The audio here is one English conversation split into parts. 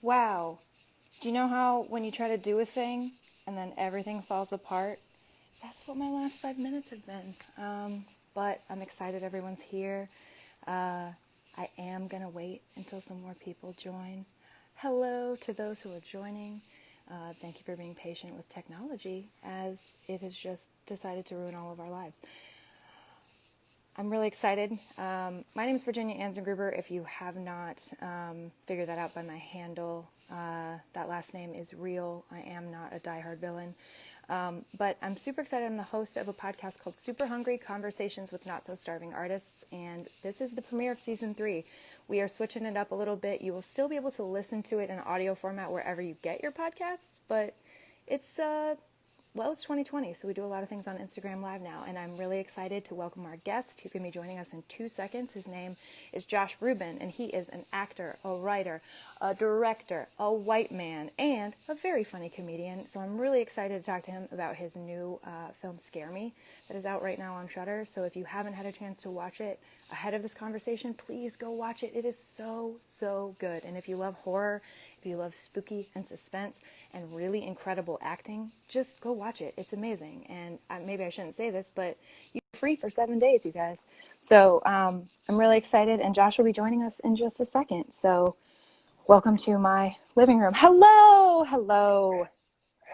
Wow. Do you know how when you try to do a thing and then everything falls apart? That's what my last 5 minutes have been. But I'm excited everyone's here. I am going to wait until some more people join. Hello to those who are joining. Thank you for being patient with technology as it has just decided to ruin all of our lives. I'm really excited. My name is Virginia Anzengruber. If you have not figured that out by my handle, that last name is real. I am not a diehard villain. But I'm super excited. I'm the host of a podcast called Super Hungry Conversations with Not So Starving Artists, and this is the premiere of season 3. We are switching it up a little bit. You will still be able to listen to it in audio format wherever you get your podcasts, but it's it's 2020, so we do a lot of things on Instagram Live now, and I'm really excited to welcome our guest. He's going to be joining us in 2 seconds. His name is Josh Ruben, and he is an actor, a writer, a director, a white man, and a very funny comedian. So I'm really excited to talk to him about his new film, Scare Me, that is out right now on Shudder. So if you haven't had a chance to watch it ahead of this conversation, please go watch it. It is so, so good. And if you love horror, if you love spooky and suspense and really incredible acting, just go watch it. It's amazing. And maybe I shouldn't say this, but you're free for 7 days, you guys. So I'm really excited, and Josh will be joining us in just a second. So welcome to my living room. Hello, hello.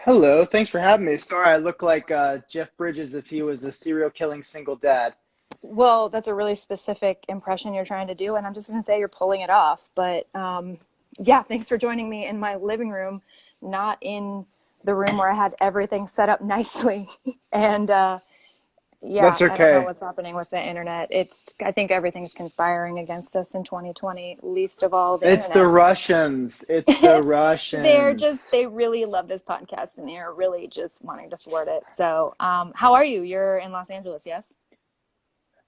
Hello, thanks for having me. Sorry, I look like Jeff Bridges if he was a serial killing single dad. Well, that's a really specific impression you're trying to do, and I'm just going to say you're pulling it off. But yeah, thanks for joining me in my living room, not in the room where I had everything set up nicely. And yeah, That's I don't know okay. what's happening with the internet. I think everything's conspiring against us in 2020, least of all the It's the internet. Russians. It's the Russians. They really love this podcast and they're really just wanting to thwart it. So, how are you? You're in Los Angeles, yes?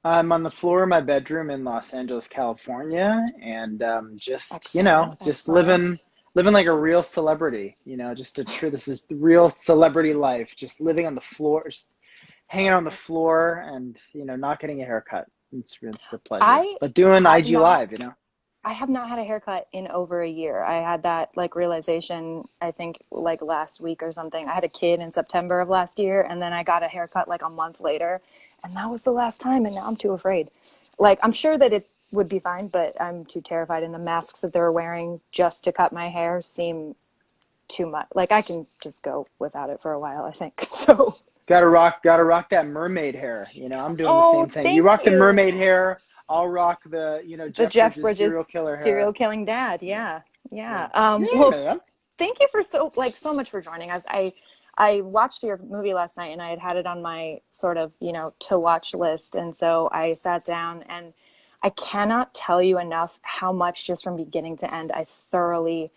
I'm on the floor of my bedroom in Los Angeles, California, and Excellent, just excellent. living like a real celebrity. Just a true. This is the real celebrity life. Just living on the floor, just hanging on the floor, and not getting a haircut. It's a pleasure. I But doing have IG not Live. I have not had a haircut in over a year. I had that like realization, I think like last week or something. I had a kid in September of last year, and then I got a haircut like a month later, and that was the last time, and now I'm too afraid. Like I'm sure that it would be fine, but I'm too terrified, and the masks that they're wearing just to cut my hair seem too much. Like I can just go without it for a while, I think. So, Gotta rock that mermaid hair. I'm doing the oh, same thing. You thank rock the you. mermaid hair, I'll rock the, The Jeff Jeff Bridges serial Bridges killer hair. serial killing dad. Yeah, Yeah. yeah, Yeah. yeah, Well, man. thank you for so much for joining us. I watched your movie last night and I had it on my sort of, to watch list. And so I sat down and I cannot tell you enough how much just from beginning to end I thoroughly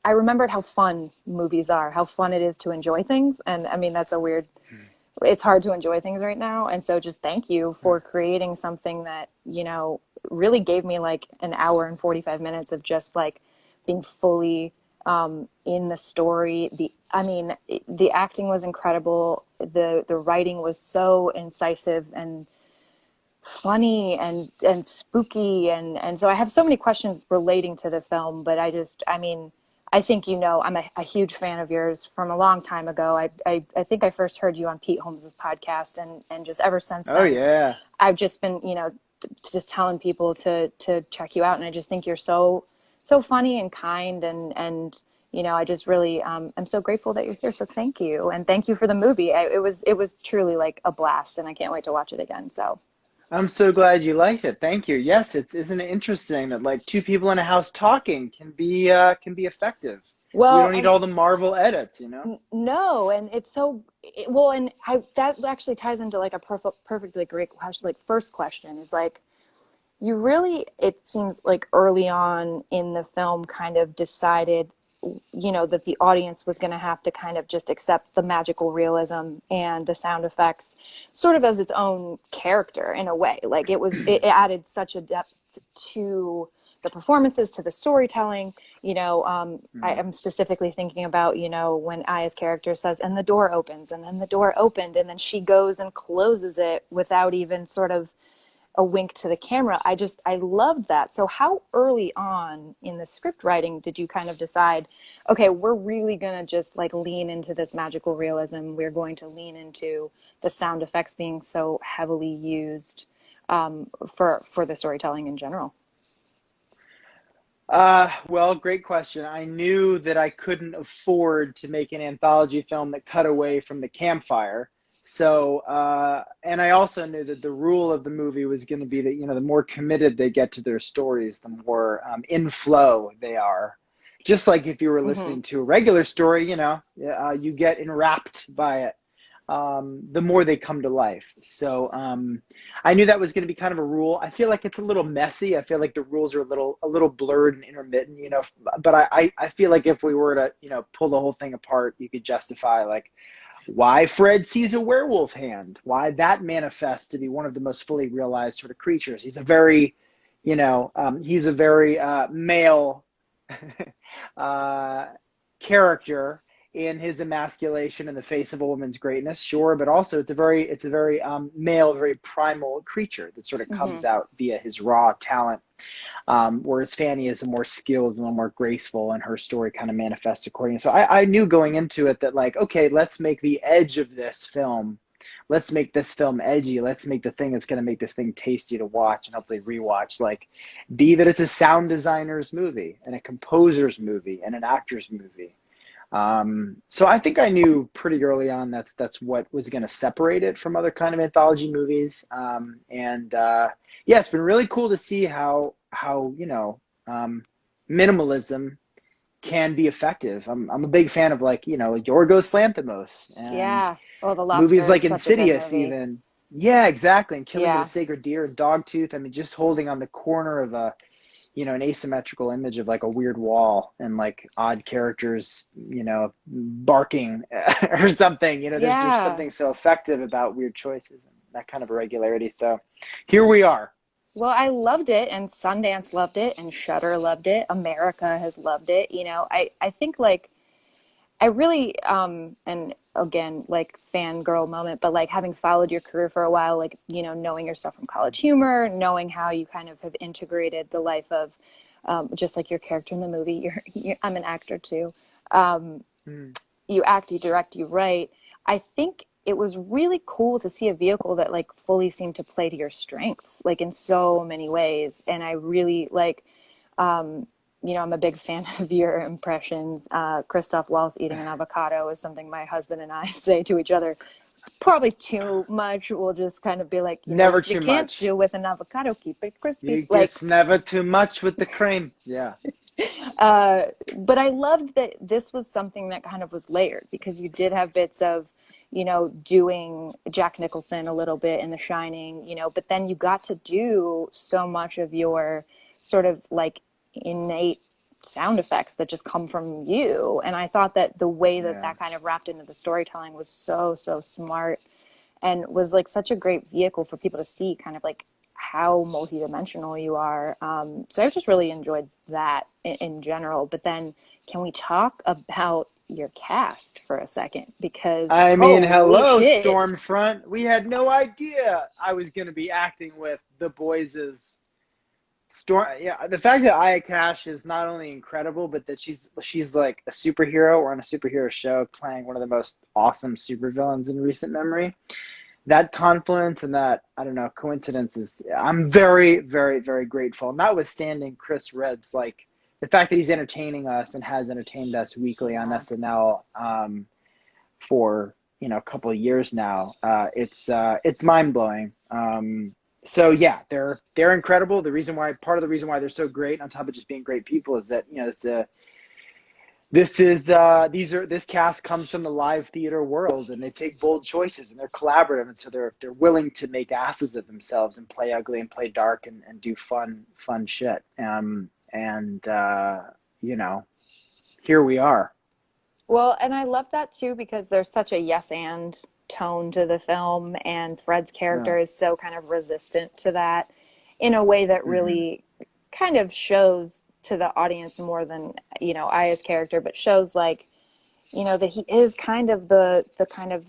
I remembered how fun movies are, how fun it is to enjoy things. And I mean, it's hard to enjoy things right now. And so just thank you for creating something that, really gave me like an hour and 45 minutes of just like being fully in the story. The acting was incredible. The writing was so incisive and funny and spooky. And so I have so many questions relating to the film, but I think I'm a huge fan of yours from a long time ago. I think I first heard you on Pete Holmes's podcast, and just ever since Oh then, yeah. I've just been, just telling people to check you out, and I just think you're so funny and kind, and I just really I'm so grateful that you're here. So thank you, and thank you for the movie. It was truly like a blast, and I can't wait to watch it again. So. I'm so glad you liked it. Thank you. Yes, isn't it interesting that like two people in a house talking can be effective. We Well, don't need and all the Marvel edits. no, and it's well, and I that actually ties into like a perfectly great question. Like first question is like you really, it seems like early on in the film kind of decided, that the audience was going to have to kind of just accept the magical realism and the sound effects sort of as its own character in a way. Like it added such a depth to the performances, to the storytelling. I'm specifically thinking about, when Aya's character says, and the door opens, and then the door opened, and then she goes and closes it without even sort of a wink to the camera. I loved that. So how early on in the script writing did you kind of decide, okay, we're really going to just like lean into this magical realism. We're going to lean into the sound effects being so heavily used for the storytelling in general. Well, great question. I knew that I couldn't afford to make an anthology film that cut away from the campfire. So, and I also knew that the rule of the movie was going to be that, the more committed they get to their stories, the more in flow they are. Just like if you were Mm-hmm. listening to a regular story, you get enwrapped by it, the more they come to life. So I knew that was going to be kind of a rule. I feel like it's a little messy. I feel like the rules are a little blurred and intermittent, but I feel like if we were to, pull the whole thing apart, you could justify like why Fred sees a werewolf hand, why that manifests to be one of the most fully realized sort of creatures. He's a very male uh, character in his emasculation in the face of a woman's greatness, sure, but also it's a very male, very primal creature that sort of Mm-hmm. comes out via his raw talent. Whereas Fannie is a more skilled, a little more graceful, and her story kind of manifests accordingly. So I knew going into it that like, okay, let's make the edge of this film. Let's make this film edgy. Let's make the thing that's going to make this thing tasty to watch and hopefully rewatch. Like, be that it's a sound designer's movie and a composer's movie and an actor's movie. So I think I knew pretty early on that's what was going to separate it from other kind of anthology movies. And yeah, it's been really cool to see how minimalism can be effective. I'm a big fan of like Yorgos Lanthimos and Yeah. Oh, The movies Lobster is like such a good Insidious movie. even. Yeah, exactly. And Killing of a Yeah. Sacred Deer and Dogtooth. I mean, just holding on the corner of an asymmetrical image of like a weird wall and like odd characters, barking or something. There's Yeah. something so effective about weird choices and that kind of irregularity. So here we are. Well, I loved it, and Sundance loved it, and Shudder loved it. America has loved it. I think like I really and again like fangirl moment, but like having followed your career for a while, like knowing your stuff from College Humor, knowing how you kind of have integrated the life of just like your character in the movie. I'm an actor too. Mm, You act, you direct, you write. I think it was really cool to see a vehicle that like fully seemed to play to your strengths, like in so many ways. And I really like, I'm a big fan of your impressions. Christoph Waltz eating an avocado is something my husband and I say to each other. Probably too much. We'll just kind of be like, never what you too can't much. do with an avocado, keep it crispy. Like, It's never too much with the cream. Yeah. Uh, but I loved that this was something that kind of was layered because you did have bits of, doing Jack Nicholson a little bit in The Shining, but then you got to do so much of your sort of like innate sound effects that just come from you. And I thought that the way that Yeah. that kind of wrapped into the storytelling was so, so smart and was like such a great vehicle for people to see kind of like how multidimensional you are. So I just really enjoyed that in general. But then, can we talk about your cast for a second? Because I mean, holy hello, shit. Stormfront. We had no idea I was going to be acting with the boys' Storm. Yeah, the fact that Aya Cash is not only incredible, but that she's like a superhero or on a superhero show playing one of the most awesome supervillains in recent memory. That confluence and that, I don't know, coincidence is, I'm very, very, very grateful. Notwithstanding Chris Redd's, like, the fact that he's entertaining us and has entertained us weekly on Yeah. SNL for, a couple of years now, it's mind blowing. So yeah, they're incredible. Part of the reason why they're so great, on top of just being great people, is that this cast comes from the live theater world, and they take bold choices, and they're collaborative, and so they're willing to make asses of themselves and play ugly and play dark and do fun shit. And you know, here we are. Well, and I love that too because there's such a yes and tone to the film, and Fred's Yeah. character is so kind of resistant to that in a way that Hmm. really kind of shows to the audience more than, Aya's character, but shows like, that he is kind of the kind of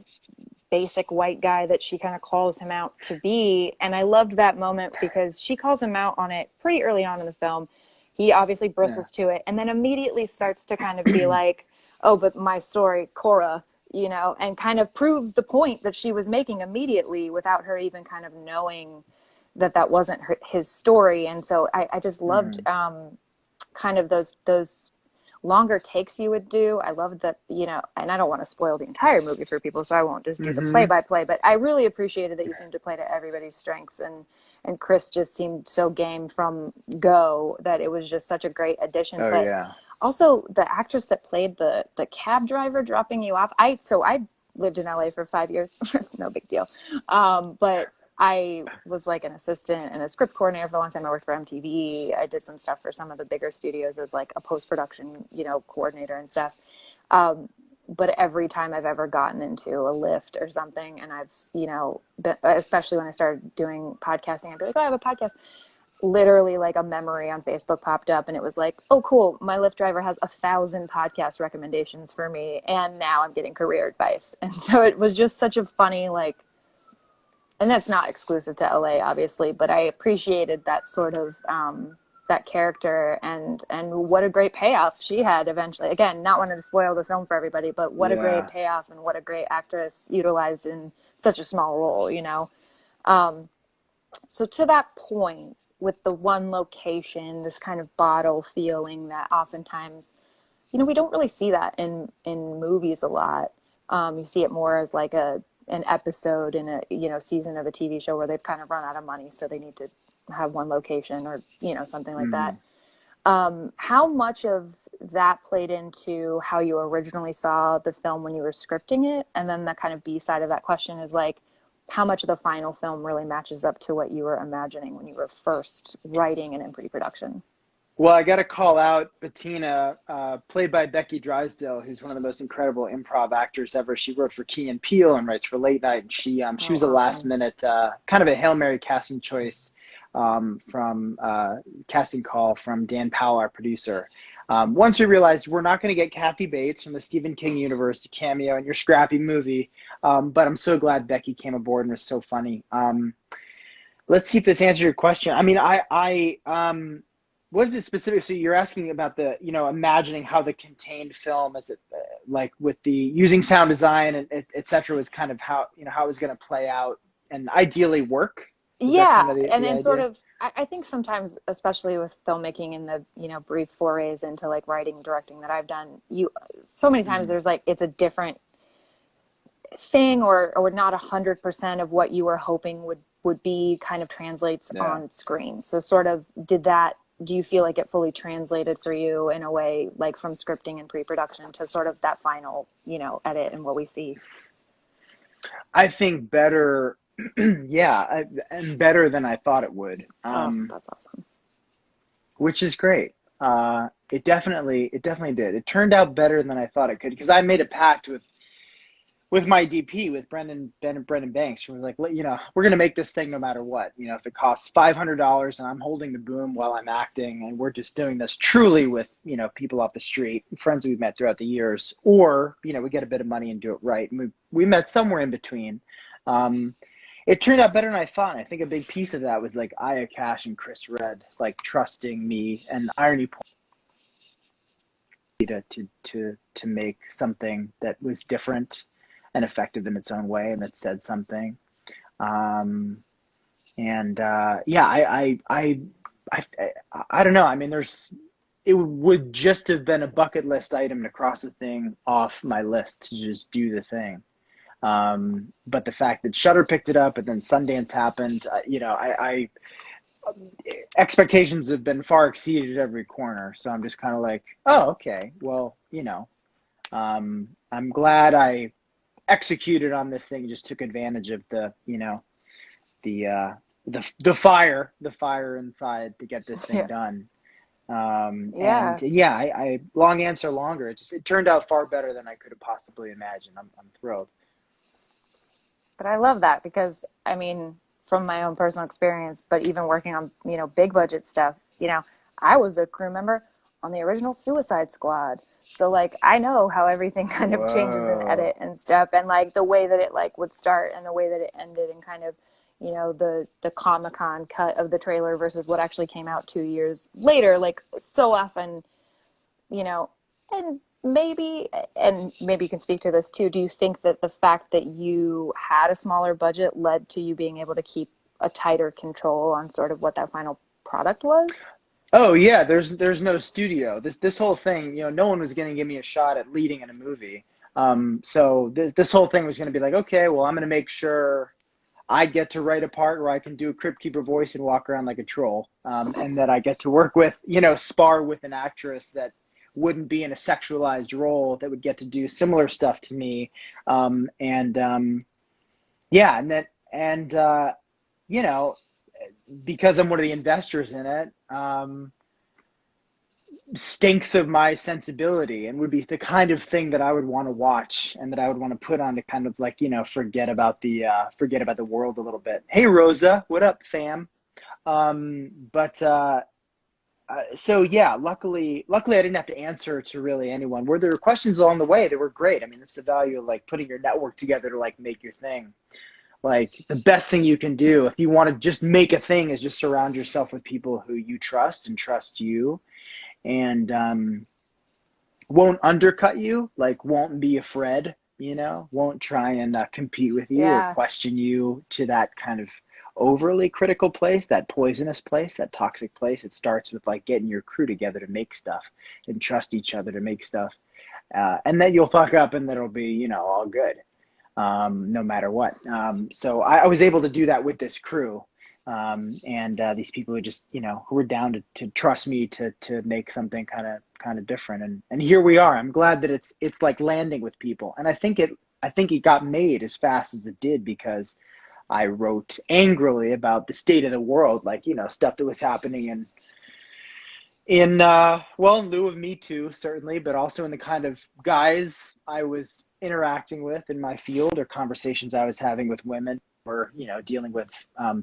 basic white guy that she kind of calls him out to be. And I loved that moment because she calls him out on it pretty early on in the film. He obviously Yeah. bristles to it and then immediately starts to kind of be like, oh, but my story, Cora, and kind of proves the point that she was making immediately without her even kind of knowing that that wasn't his story. And so I just loved Hmm. kind of those longer takes you would do. I loved that, and I don't want to spoil the entire movie for people, so I won't just do the play Hmm. by play, but I really appreciated that you seemed to play to everybody's strengths, and Chris just seemed so game from go that it was just such a great addition. Oh But yeah. also the actress that played the cab driver dropping you off. I lived in LA for 5 years, no big deal. But I was like an assistant and a script coordinator for a long time. I worked for MTV. I did some stuff for some of the bigger studios as like a post production, coordinator and stuff. But every time I've ever gotten into a lift or something, and I've, especially when I started doing podcasting, I'd be like, oh, I have a podcast. Literally, like a memory on Facebook popped up, and it was like, oh, cool. My Lyft driver has 1,000 podcast recommendations for me, and now I'm getting career advice. And so it was just such a funny, like, and that's not exclusive to LA, obviously, but I appreciated that sort of that character and what a great payoff she had eventually. Again, not wanting to spoil the film for everybody, but what a great Yeah. payoff and what a great actress utilized in such a small role. So to that point, with the one location, this kind of bottle feeling that oftentimes, we don't really see that in movies a lot. You see it more as like an episode in a season of a TV show where they've kind of run out of money, so they need to have one location or something like that. Mm. How much of that played into how you originally saw the film when you were scripting it, and then the kind of B side of that question is like, how much of the final film really matches up to what you were imagining when you were first writing and in pre-production? Well, I got to call out Bettina, played by Becky Drysdale, who's one of the most incredible improv actors ever. She wrote for Key and Peele and writes for Late Night. And she Oh, was a last awesome. minute, kind of a Hail Mary casting choice from casting call from Dan Powell, our producer. Once we realized we're not going to get Kathy Bates from the Stephen King universe to cameo in your scrappy movie, but I'm so glad Becky came aboard and was so funny. Let's see if this answers your question. I mean, what is it specific? So you're asking about the, imagining how the contained film, is it like with the using sound design and et cetera, was kind of how, how it was going to play out and ideally work. Was that kind Yeah, of and the then sort idea? of, I think sometimes, especially with filmmaking and the brief forays into like writing, directing that I've done, so many times Hmm. there's like it's a different thing, or not 100% of what you were hoping would be kind of translates Yeah. on screen. So sort of do you feel like it fully translated for you in a way, like from scripting and pre-production to sort of that final edit and what we see? I think better, yeah, and better than I thought it would, Oh, that's awesome. which is great. It definitely did. It turned out better than I thought it could because I made a pact with my DP, with Brendan Banks, who was like, we're gonna make this thing no matter what. If it costs $500 and I'm holding the boom while I'm acting, and we're just doing this truly with people off the street, friends we've met throughout the years, or we get a bit of money and do it right. And we met somewhere in between. Um, it turned out better than I thought. And I think a big piece of that was like Aya Cash and Chris Red, like trusting me and Irony Point to make something that was different and effective in its own way and that said something. Um, and yeah, I don't know. I mean, it would just have been a bucket list item to cross a thing off my list to just do the thing. But the fact that Shutter picked it up and then Sundance happened, I expectations have been far exceeded at every corner. So I'm just kind of like, oh, okay, well, I'm glad I executed on this thing. Just took advantage of the the fire inside to get this thing Yeah. done. And Yeah. yeah, I long answer longer. It turned out far better than I could have possibly imagined. I'm thrilled. But I love that because, I mean, from my own personal experience, but even working on, big budget stuff, I was a crew member on the original Suicide Squad. So like I know how everything kind of changes in Whoa. edit and stuff, and like the way that it like would start and the way that it ended, and kind of, you know, the Comic-Con cut of the trailer versus what actually came out 2 years later. Like so often, you know, and maybe you can speak to this too. Do you think that the fact that you had a smaller budget led to you being able to keep a tighter control on sort of what that final product was? Oh yeah, there's no studio. This whole thing, no one was going to give me a shot at leading in a movie. So this whole thing was going to be like, okay, well, I'm going to make sure I get to write a part where I can do a Crypt Keeper voice and walk around like a troll, and that I get to work with, spar with an actress that wouldn't be in a sexualized role, that would get to do similar stuff to me, and yeah, and you know, because I'm one of the investors in it, stinks of my sensibility, and would be the kind of thing that I would want to watch and that I would want to put on to kind of like, forget about the world a little bit. Hey Rosa, what up, fam? But so yeah, luckily I didn't have to answer to really anyone. Were there questions along the way? They were great. I mean, that's the value of like putting your network together to like make your thing. Like the best thing you can do if you want to just make a thing is just surround yourself with people who you trust and trust you, and won't undercut you, like won't be afraid, won't try and compete with you or Yeah. question you to that kind of overly critical place, that poisonous place, that toxic place. It starts with like getting your crew together to make stuff and trust each other to make stuff. And then you'll fuck up and then it'll be, all good, no matter what. So I was able to do that with this crew. And these people who just, who were down to trust me to make something kind of different. And here we are. I'm glad that it's like landing with people. And I think it got made as fast as it did because I wrote angrily about the state of the world, like, stuff that was happening in lieu of Me Too, certainly, but also in the kind of guys I was interacting with in my field, or conversations I was having with women, or dealing with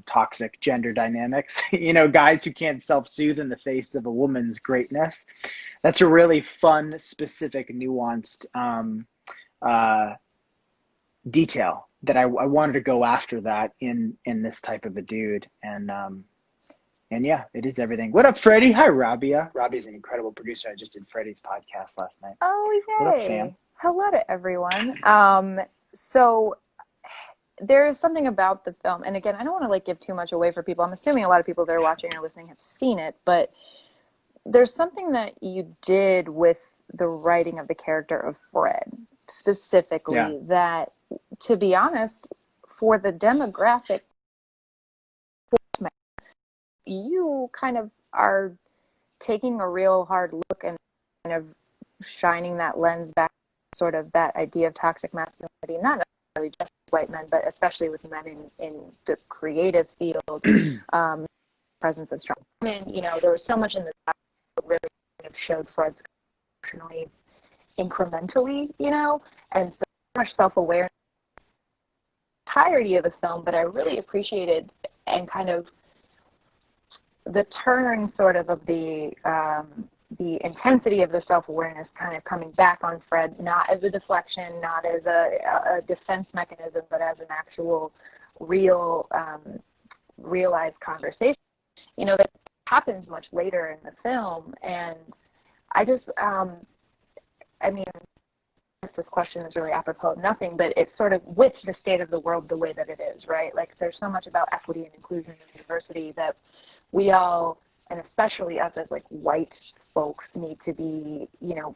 toxic gender dynamics. Guys who can't self-soothe in the face of a woman's greatness. That's a really fun, specific, nuanced uh, detail that I wanted to go after that in this type of a dude. And yeah, it is everything. What up, Freddie? Hi, Rabia. Rabia's an incredible producer. I just did Freddie's podcast last night. Oh, What up, fam? yay. Hello to everyone. So there's something about the film, and again, I don't want to like give too much away for people. I'm assuming a lot of people that are watching or listening have seen it, but there's something that you did with the writing of the character of Fred, Yeah. specifically, that, to be honest, for the demographic, you kind of are taking a real hard look and kind of shining that lens back, sort of that idea of toxic masculinity, not necessarily just white men, but especially with men in the creative field, presence of strong women. There was so much in the that really kind of showed Fred's emotionally incrementally, and so much self-awareness entirety of the film, but I really appreciated and kind of the turn sort of the intensity of the self-awareness kind of coming back on Fred, not as a deflection, not as a defense mechanism, but as an actual real realized conversation, that happens much later in the film. And I just, I mean, this question is really apropos of nothing, but it's sort of with the state of the world the way that it is, right? Like there's so much about equity and inclusion and diversity that we all, and especially us as like white folks, need to be,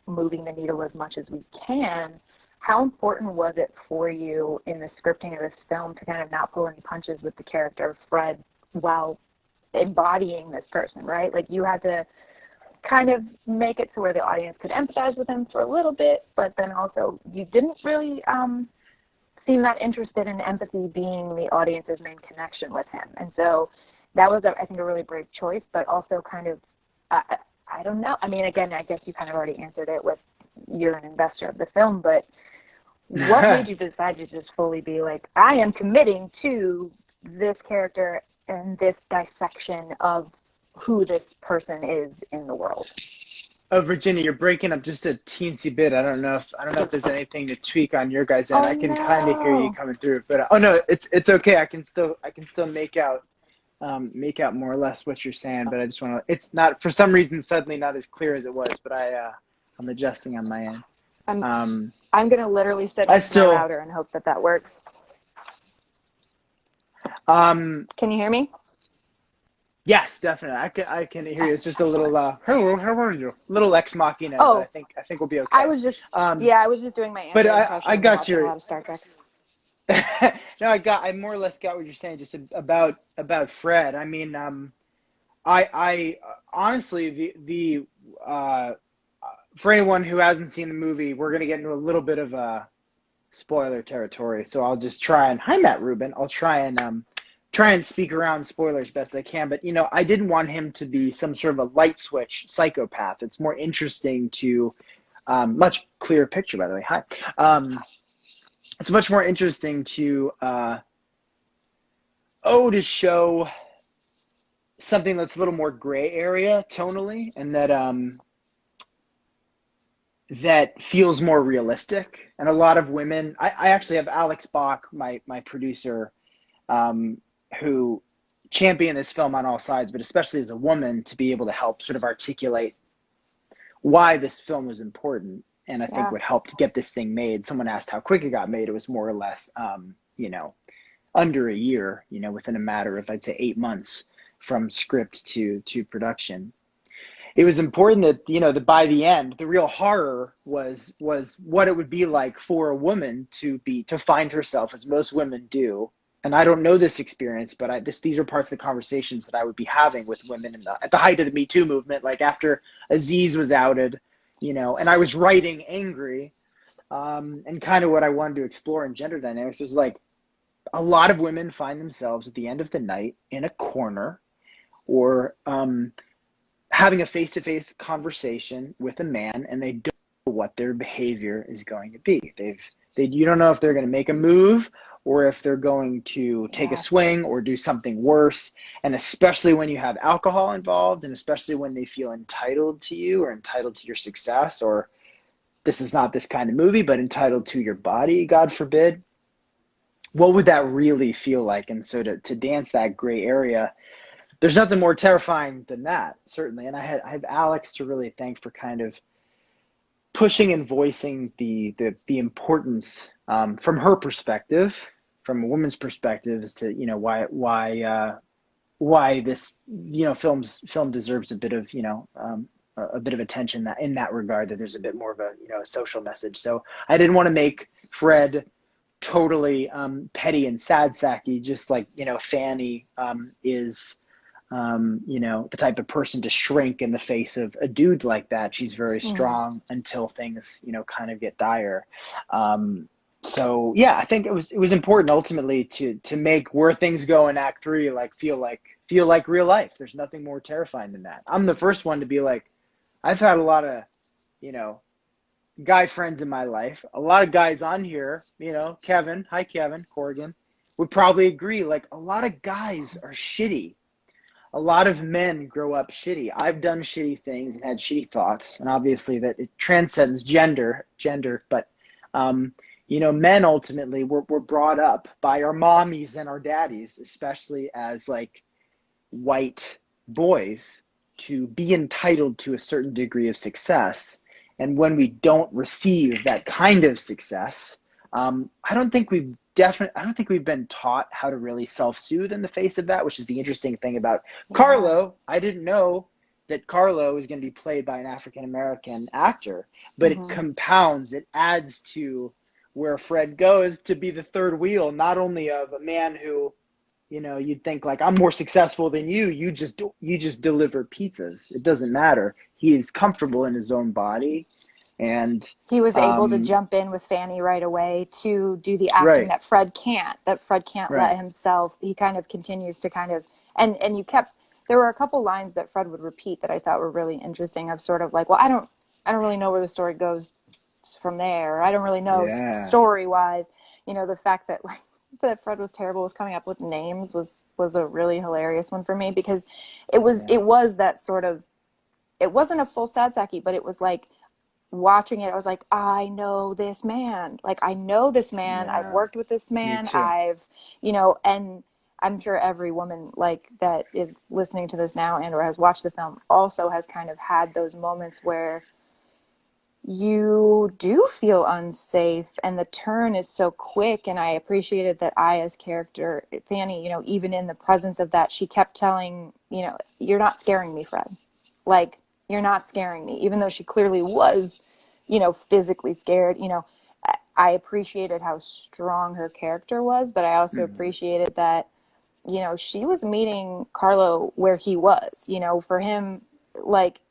moving the needle as much as we can. How important was it for you in the scripting of this film to kind of not pull any punches with the character of Fred while embodying this person, right? Like you had to kind of make it to where the audience could empathize with him for a little bit, but then also you didn't really seem that interested in empathy being the audience's main connection with him. And so that was, I think, a really brave choice, but also kind of, I don't know. I mean, again, I guess you kind of already answered it with you're an investor of the film, but what made you decide to just fully be like, I am committing to this character and this dissection of who this person is in the world? Oh, Virginia, you're breaking up just a teensy bit. I don't know if there's anything to tweak on your guys' end. Oh I can kind of hear you no. coming through, but oh no, it's okay. I can still make out more or less what you're saying, but I just want to. It's not for some reason suddenly not as clear as it was, but I'm adjusting on my end. I'm Um, I'm gonna literally sit I next to my still router and hope that that works. um Can you hear me? yes, definitely. I can hear you. It's just a little hello, how are you? Little ex machina, but Oh, I think we'll be I okay. was just Um, yeah, I was just doing my but Andor impression. I I've been got watching a your lot of Star Trek. no, I more or less got what you're saying just about Fred. I mean, I honestly the for anyone who hasn't seen the movie, we're gonna get into a little bit of spoiler territory. So I'll just try and hi Matt Ruben. I'll try and speak around spoilers best I can. But I didn't want him to be some sort of a light switch psychopath. It's more interesting to much clearer picture by the way. Hi. It's much more interesting to to show something that's a little more gray area tonally and that feels more realistic. And a lot of women, I actually have Alex Bach, my producer, um, who championed this film on all sides, but especially as a woman to be able to help sort of articulate why this film was important. And I think Yeah. what helped get this thing made, someone asked how quick it got made. It was more or less, under a year, within a matter of, I'd say 8 months from script to production. It was important that that by the end the real horror was what it would be like for a woman to find herself, as most women do. And I don't know this experience, but these are parts of the conversations that I would be having with women at the height of the Me Too movement, like after Aziz was outed, and I was writing angry, and kind of what I wanted to explore in gender dynamics was like a lot of women find themselves at the end of the night in a corner or having a face-to-face conversation with a man, and they don't know what their behavior is going to be. You don't know if they're going to make a move or if they're going to take a Yeah. swing or do something worse. And especially when you have alcohol involved, and especially when they feel entitled to you or entitled to your success, or this is not this kind of movie, but entitled to your body, God forbid. What would that really feel like? And so to dance that gray area, there's nothing more terrifying than that, certainly. And I have Alex to really thank for kind of pushing and voicing the importance from her perspective, from a woman's perspective, as to why this film deserves a bit of a bit of attention that in that regard, that there's a bit more of a social message. So I didn't want to make Fred totally petty and sad sacky, just like Fannie is the type of person to shrink in the face of a dude like that. She's very Mm. strong until things, kind of get dire. So yeah, I think it was important ultimately to make Where Things Go in Act 3 feel like real life. There's nothing more terrifying than that. I'm the first one to be like, I've had a lot of, you know, guy friends in my life. A lot of guys on here, Kevin, hi Kevin, Corrigan, would probably agree. Like a lot of guys are shitty. A lot of men grow up shitty. I've done shitty things and had shitty thoughts, and obviously that it transcends gender. But men ultimately were brought up by our mommies and our daddies, especially as like white boys, to be entitled to a certain degree of success. And when we don't receive that kind of success, I don't think we've been taught how to really self-soothe in the face of that, which is the interesting thing about Yeah. Carlo. I didn't know that Carlo is going to be played by an African American actor, but it Hmm. compounds, it adds to where Fred goes to be the third wheel, not only of a man who, you'd think like, I'm more successful than you. You just deliver pizzas. It doesn't matter. He is comfortable in his own body, and He was able to um, jump in with Fannie right away to do the acting right, that Fred can't. That Fred can't right, let himself. He kind of continues to kind of and you kept. There were a couple lines that Fred would repeat that I thought were really interesting. Of sort of like, well, I don't really know where the story goes from there. I don't really know yeah, story wise. The fact that like that Fred was terrible was coming up with names was a really hilarious one for me because it was yeah, it was that sort of it wasn't a full sad Saki, but it was like watching it, I was like, I know this man. Like, I know this man. I've Yeah, worked with this me man. too. And I'm sure every woman like that is listening to this now and or has watched the film also has kind of had those moments where you do feel unsafe and the turn is so quick. And I appreciated that Aya's character, Fannie, even in the presence of that, she kept telling, you're not scaring me, Fred. Like, you're not scaring me, even though she clearly was, physically scared. I appreciated how strong her character was, but I also Mhm. appreciated that, she was meeting Carlo where he was, for him, like,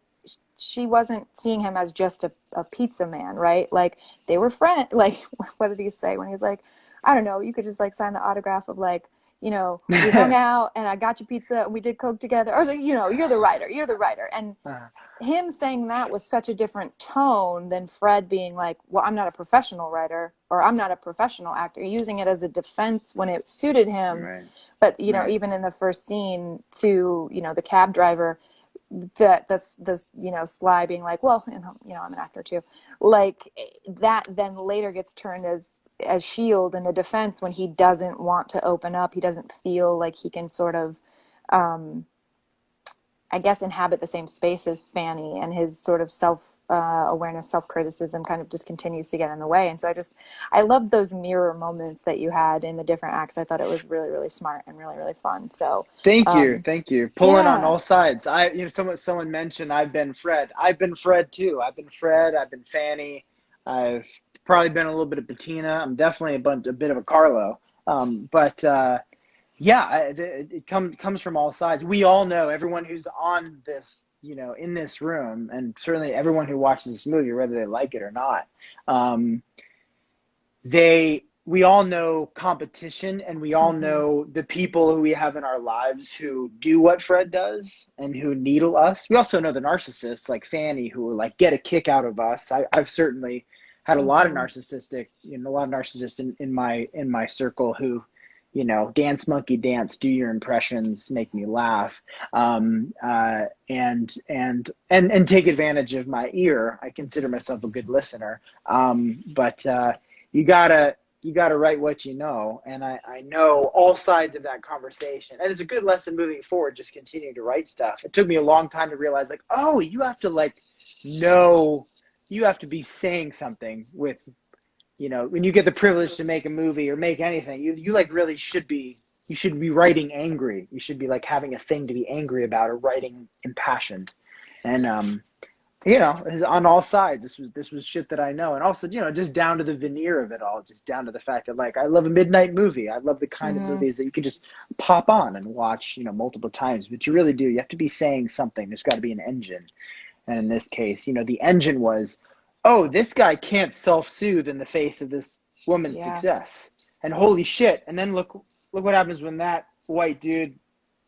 she wasn't seeing him as just a pizza man, right? Like, they were friends. Like, what did he say when he was like, I don't know, you could just like sign the autograph of like, we hung out and I got you pizza and we did coke together. I was like, you're the writer, you're the writer. And him saying that was such a different tone than Fred being like, well, I'm not a professional writer or I'm not a professional actor, using it as a defense when it suited him. Right, But, right. even in the first scene to, the cab driver, that's this, Sly being like, well, I'm an actor too. Like, that then later gets turned as shield and a defense when he doesn't want to open up. He doesn't feel like he can sort of, I guess, inhabit the same space as Fannie, and his sort of awareness, self criticism kind of just continues to get in the way. And so I loved those mirror moments that you had in the different acts. I thought it was really, really smart and really, really fun. So, Thank you, thank you. Pulling on yeah, all sides. Someone mentioned I've been Fred. I've been Fred too. I've been Fred. I've been Fannie. I've probably been a little bit of Bettina. I'm definitely a bit of a Carlo. But yeah, it comes from all sides. We all know, everyone who's on this, in this room, and certainly everyone who watches this movie, whether they like it or not, um, we all know competition, and we all mm-hmm. know the people who we have in our lives who do what Fred does and who needle us. We also know the narcissists like Fannie who like get a kick out of us. I've certainly had a lot of Mm-hmm. narcissistic, a lot of narcissists in my circle who, dance monkey dance, do your impressions, make me laugh, and take advantage of my ear. I consider myself a good listener, but you gotta write what you know, and I know all sides of that conversation, and it's a good lesson moving forward. Just continuing to write stuff. It took me a long time to realize, like, oh, you have to like know, you have to be saying something with, when you get the privilege to make a movie or make anything, you like really should be. You should be writing angry. You should be like having a thing to be angry about or writing impassioned, and on all sides. This was shit that I know, and also, just down to the veneer of it all, just down to the fact that, like, I love a midnight movie. I love the kind of Mm-hmm. movies that you can just pop on and watch, multiple times. But you really do. You have to be saying something. There's got to be an engine, and in this case, the engine was, oh, this guy can't self-soothe in the face of this woman's Yeah. success, and holy shit. And then look what happens when that white dude,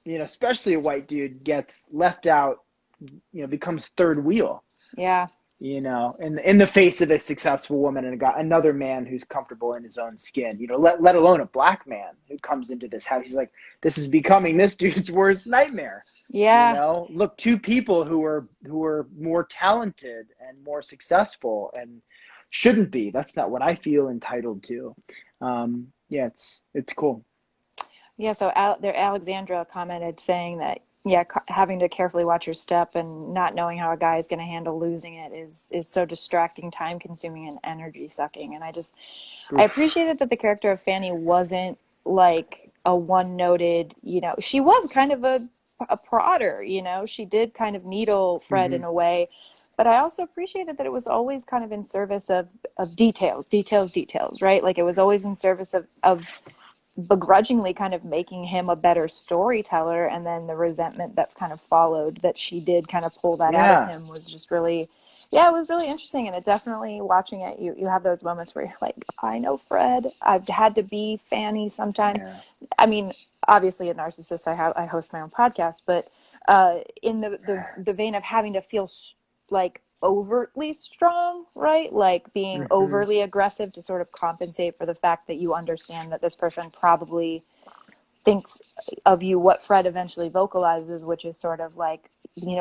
especially a white dude, gets left out, becomes third wheel, Yeah. in the face of a successful woman and another man who's comfortable in his own skin, let alone a black man who comes into this house. He's like, this is becoming this dude's worst nightmare. Yeah. Look, two people who are more talented and more successful and shouldn't be. That's not what I feel entitled to. Yeah, it's cool. Yeah, so Alexandra commented saying that, yeah, having to carefully watch your step and not knowing how a guy is going to handle losing it is so distracting, time consuming, and energy sucking. And I Oof. appreciated that the character of Fanny wasn't like a one noted, she was kind of a prodder, she did kind of needle Fred Hmm. in a way. But I also appreciated that it was always kind of in service of details, details, details, right? Like, it was always in service of begrudgingly kind of making him a better storyteller, and then the resentment that kind of followed that she did kind of pull that out of Yeah. him was just really, yeah, it was really interesting. And it definitely, watching it, you have those moments where you're like, I know Fred, I've had to be Fanny sometimes. Yeah. I mean, obviously a narcissist, I host my own podcast, but in the vein of having to feel like overtly strong, right? Like being Hmm. overly aggressive to sort of compensate for the fact that you understand that this person probably thinks of you, what Fred eventually vocalizes, which is sort of like,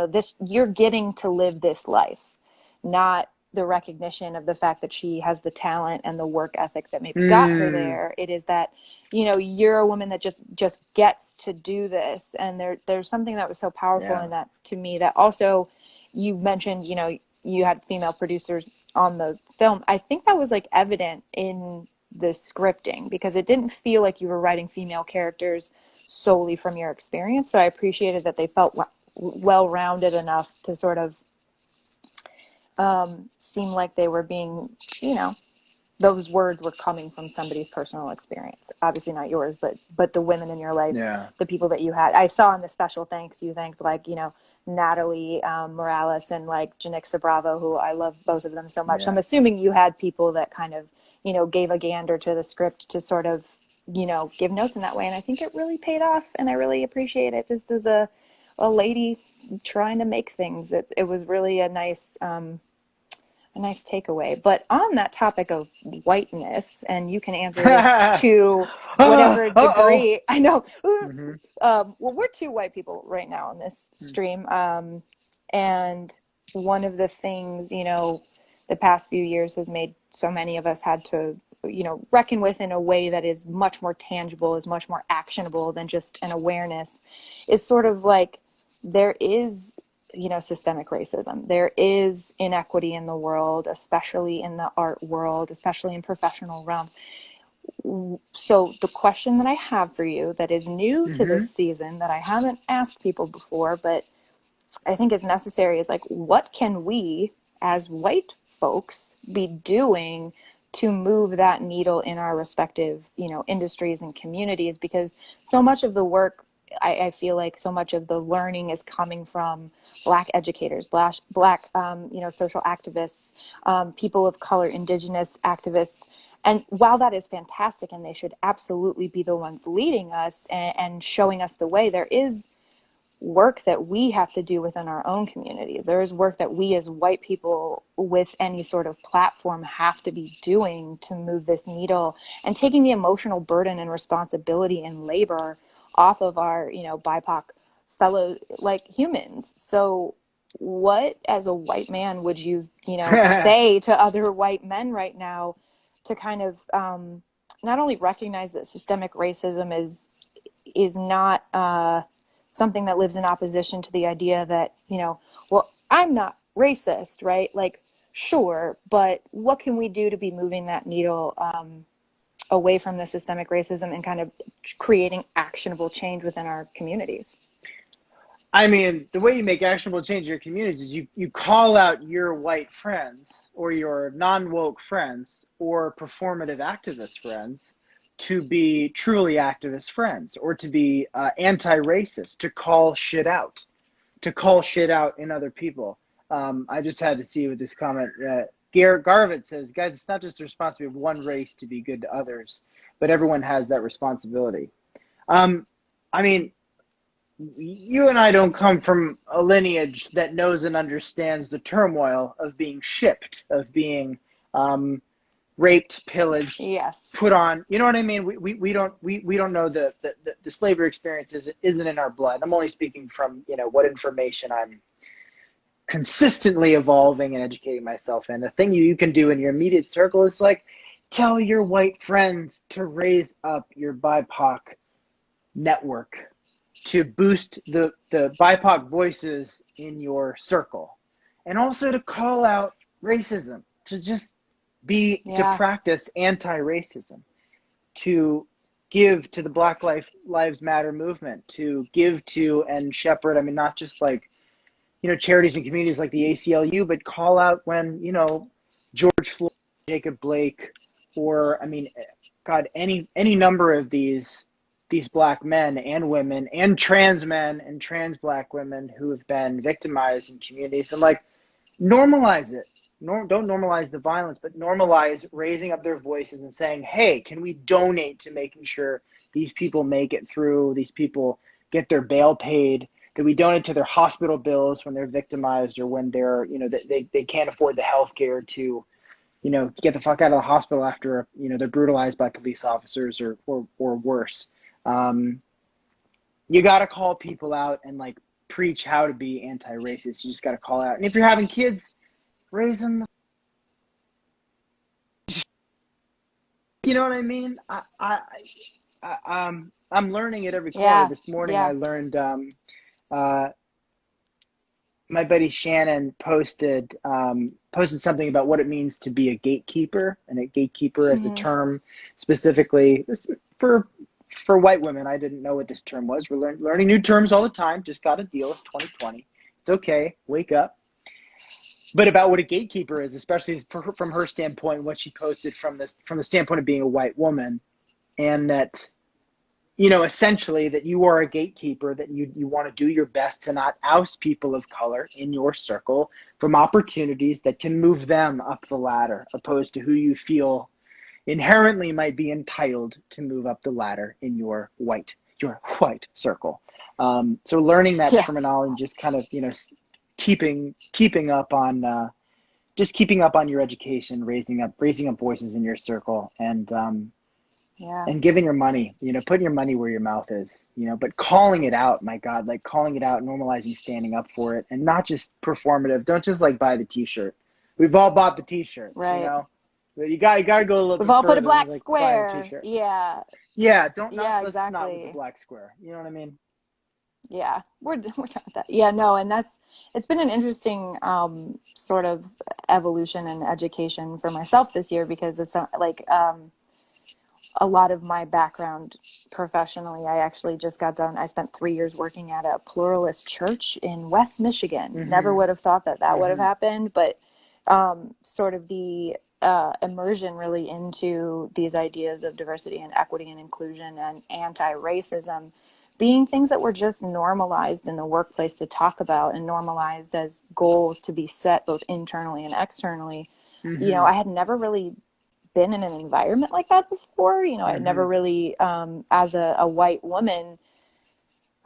this, you're getting to live this life, not the recognition of the fact that she has the talent and the work ethic that maybe got her Mm, there. It is that, you're a woman that just gets to do this. And there's something that was so powerful yeah. in that to me, that also you mentioned, you had female producers on the film. I think that was like evident in the scripting, because it didn't feel like you were writing female characters solely from your experience. So I appreciated that they felt well rounded enough to sort of seem like they were being, you know, those words were coming from somebody's personal experience. Obviously not yours, but the women in your life, Yeah. the people that you had. I saw in the special thanks you thanked, like, Natalie Morales and like Janixa Bravo, who I love both of them so much. So I'm Yeah. assuming you had people that kind of, gave a gander to the script to sort of, give notes in that way. And I think it really paid off, and I really appreciate it, just as a lady trying to make things. It was really a nice takeaway. But on that topic of whiteness, and you can answer this to whatever Uh-oh. degree. I know. Hmm. Well, we're two white people right now on this stream, and one of the things, the past few years has made so many of us had to, reckon with in a way that is much more tangible, is much more actionable than just an awareness, is sort of like there is, systemic racism. There is inequity in the world, especially in the art world, especially in professional realms. So the question that I have for you, that is new to Hmm. this season, that I haven't asked people before, but I think is necessary, is like, what can we as white folks be doing to move that needle in our respective, industries and communities? Because so much of the work, I feel like so much of the learning is coming from Black educators, Black social activists, people of color, Indigenous activists. And while that is fantastic, and they should absolutely be the ones leading us and showing us the way, there is work that we have to do within our own communities. There is work that we as white people with any sort of platform have to be doing to move this needle, and taking the emotional burden and responsibility and labor off of our, BIPOC fellow like humans. So what, as a white man, would you, say to other white men right now to kind of not only recognize that systemic racism is not something that lives in opposition to the idea that, well, I'm not racist, right? Like, sure, but what can we do to be moving that needle away from the systemic racism and kind of creating actionable change within our communities? I mean, the way you make actionable change in your communities is you call out your white friends or your non-woke friends or performative activist friends to be truly activist friends, or to be anti-racist, to call shit out in other people. I just had to see with this comment. Garvett says, guys, it's not just the responsibility of one race to be good to others, but everyone has that responsibility. Um, I mean, you and I don't come from a lineage that knows and understands the turmoil of being shipped, of being um, raped, pillaged, Yes. put on. You know what I mean? We don't know the slavery experience isn't in our blood. I'm only speaking from what information I'm consistently evolving and educating myself in. The thing you can do in your immediate circle is like tell your white friends to raise up your BIPOC network, to boost the BIPOC voices in your circle, and also to call out racism, to just to Yeah. practice anti-racism, to give to the Black Lives Matter movement, to give to and shepherd. I mean, not just like charities and communities like the ACLU, but call out when George Floyd, Jacob Blake, or I mean, God, any number of these Black men and women and trans men and trans Black women who have been victimized in communities, and like normalize it. Don't normalize the violence, but normalize raising up their voices and saying, hey, can we donate to making sure these people make it through, these people get their bail paid, that we donate to their hospital bills when they're victimized, or when they're, they can't afford the health care to, get the fuck out of the hospital after, they're brutalized by police officers, or worse. you got to call people out and like preach how to be anti-racist. You just got to call out. And if you're having kids, raise them. You know what I mean? I'm learning at every corner. Yeah, This morning I yeah. learned uh, my buddy Shannon posted something about what it means to be a gatekeeper, and a gatekeeper as a Hmm. term specifically for for white women. I didn't know what this term was. We're learning new terms all the time. Just got to deal. It's 2020. It's okay. Wake up. But about what a gatekeeper is, especially from her standpoint, what she posted from the standpoint of being a white woman, and that essentially that you are a gatekeeper, that you want to do your best to not oust people of color in your circle from opportunities that can move them up the ladder, opposed to who you feel inherently might be entitled to move up the ladder in your white circle. So learning that Yeah. terminology, just kind of keeping up on just keeping up on your education, raising up voices in your circle, Yeah. and giving your money, putting your money where your mouth is, but calling it out, my God, like calling it out, normalizing standing up for it, and not just performative. Don't just like buy the t-shirt. We've all bought the t-shirts, Right. but you got to go a little We've bit all put a further than black like buying a square. t-shirt. Yeah. Yeah, don't not Yeah, let's not with the exactly. black square. You know what I mean? Yeah. We're done with that. Yeah, no, and it's been an interesting sort of evolution and education for myself this year because it's not like a lot of my background professionally, I actually just got done. I spent 3 years working at a pluralist church in West Michigan. Never Mm-hmm. would have thought that that would have Mm-hmm. happened, but sort of the immersion really into these ideas of diversity and equity and inclusion and anti-racism being things that were just normalized in the workplace to talk about and normalized as goals to be set both internally and externally. Mm-hmm. I had never really been in an environment like that before. I had Mm-hmm. never really, as a white woman,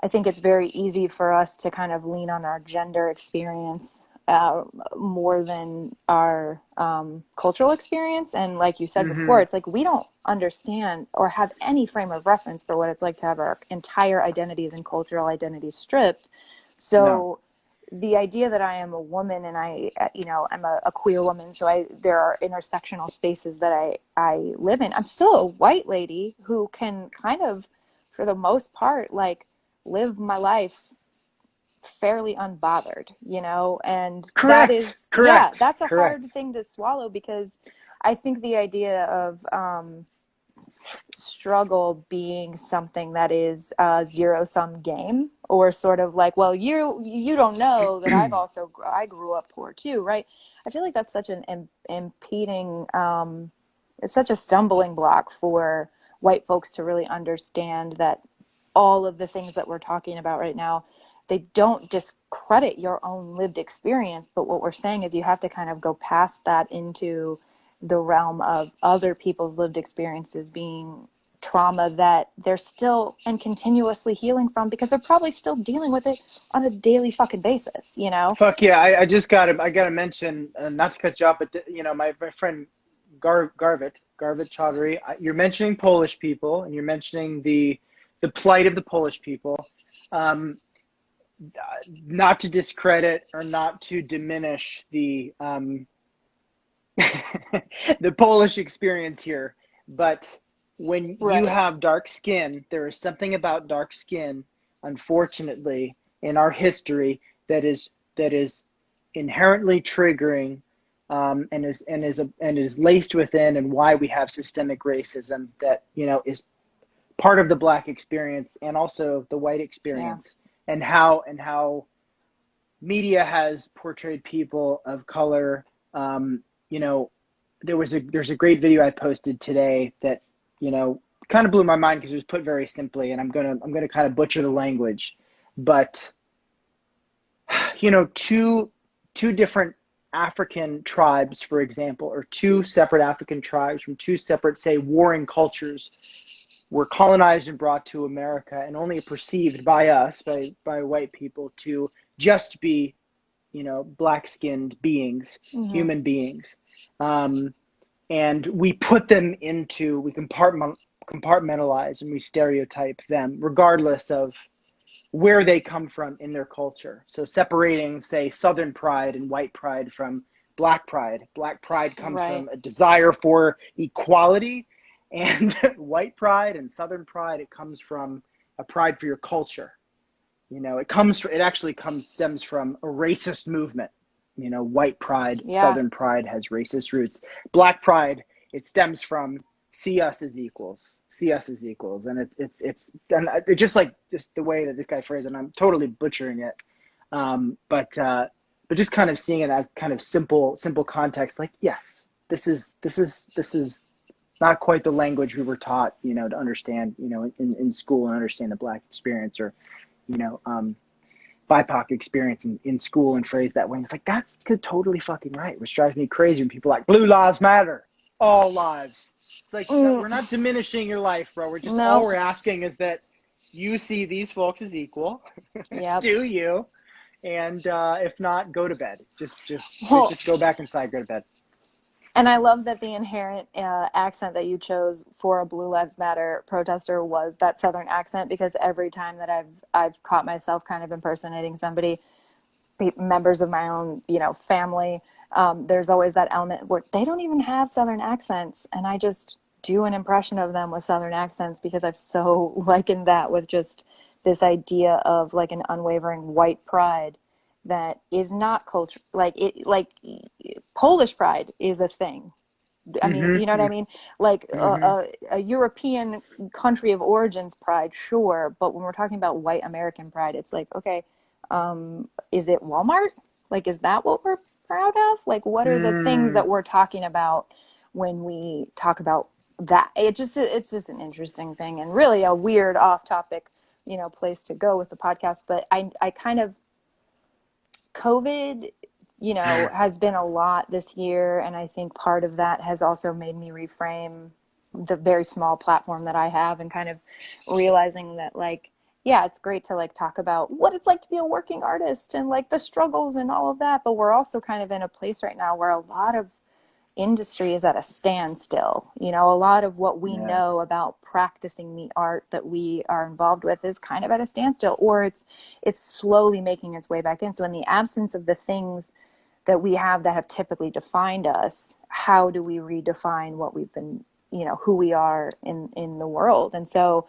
I think it's very easy for us to kind of lean on our gender experience more than our cultural experience. And like you said Mm-hmm. before, it's like we don't understand or have any frame of reference for what it's like to have our entire identities and cultural identities stripped. No. So the idea that I am a woman and I'm a queer woman, so there are intersectional spaces that I live in. I'm still a white lady who can kind of, for the most part, like live my life fairly unbothered, and that Correct. is, yeah, Correct. that's a hard Correct. thing to swallow because I think the idea of struggle being something that is a zero sum game or sort of like, well, you don't know that I grew up poor too, right? I feel like that's such an impeding it's such a stumbling block for white folks to really understand that all of the things that we're talking about right now, they don't discredit your own lived experience, but what we're saying is you have to kind of go past that into the realm of other people's lived experiences being trauma that they're still and continuously healing from because they're probably still dealing with it on a daily fucking basis. Fuck yeah! I gotta mention, not to cut you off, but my friend Garvit Chaudhry. You're mentioning Polish people, and you're mentioning the plight of the Polish people. Um, Not to discredit or not to diminish the the Polish experience here, but when you Right. have dark skin, there is something about dark skin, unfortunately, in our history that is inherently triggering, and is laced within, and why we have systemic racism that is part of the black experience and also the white Yeah. experience, and how media has portrayed people of color. You know, there's a great video I posted today that kind of blew my mind because it was put very simply, and I'm gonna kind of butcher the language, but two different African tribes, for example, or two separate African tribes from two separate, say, warring cultures, were colonized and brought to America, and only perceived by us, by white people, to just be black skinned beings, Hmm. human beings. Um, and we compartmentalize and we stereotype them, regardless of where they come from in their culture. So separating, say, Southern pride and white pride from Black pride. Black pride comes Right. from a desire for equality, and white pride and Southern pride, it comes from a pride for your culture. Stems from a racist movement. White pride, Yeah. Southern pride has racist roots. Black pride, it stems from see us as equals, and it's just the way that this guy phrased it. And I'm totally butchering it, but just kind of seeing it as kind of simple context. Like, yes, this is not quite the language we were taught, to understand, in school and understand the Black experience, or you know, BIPOC experience in school and phrased that way. And it's like, that's totally fucking right. Which drives me crazy when people are like, blue lives matter, all lives. It's like, no, we're not diminishing your life, bro. All No. we're asking is that you see these folks as equal. Yep. Do you? And if not, go to bed. Just Well, go back inside, go to bed. and I love that the inherent accent that you chose for a Blue Lives Matter protester was that Southern accent, because every time that I've caught myself kind of impersonating somebody, members of my own, family, there's always that element where they don't even have Southern accents, and I just do an impression of them with Southern accents because I've so likened that with just this idea of like an unwavering white pride that is not culture, like Polish pride is a thing. I mean, you know what I Mm-hmm. mean? Like Mm-hmm. a European country of origins pride, sure, but when we're talking about white American pride, it's like, okay, is it Walmart? Like, is that what we're proud of? Like, what are the things Mm. that we're talking about when we talk about that? It's just an interesting thing, and really a weird off topic, place to go with the podcast. But I kind of, COVID, has been a lot this year. And I think part of that has also made me reframe the very small platform that I have, and kind of realizing that, like, yeah, it's great to like talk about what it's like to be a working artist and like the struggles and all of that. But we're also kind of in a place right now where a lot of industry is at a standstill. A lot of what we Yeah. know about practicing the art that we are involved with is kind of at a standstill, or it's slowly making its way back in. So in the absence of the things that we have that have typically defined us, how do we redefine what we've been, who we are in the world? And so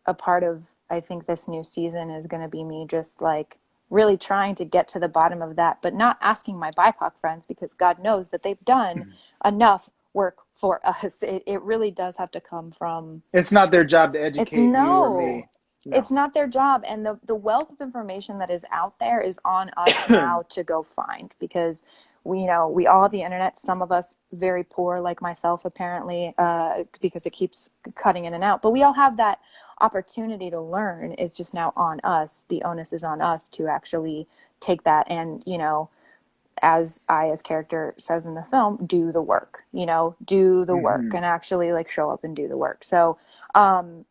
a part of, I think, this new season is going to be me just like really trying to get to the bottom of that, but not asking my BIPOC friends, because God knows that they've done enough work for us. It really does have to come from, It's not their job to it's educate you or no, me. No. it's not their job. And the wealth of information that is out there is on us now to go find, because we all have the internet, some of us very poor, like myself, apparently, because it keeps cutting in and out. But we all have that opportunity to learn. It's just now on us. The onus is on us to actually take that and, as character says in the film, do the work, do the work Mm-hmm. and actually like show up and do the work. So, on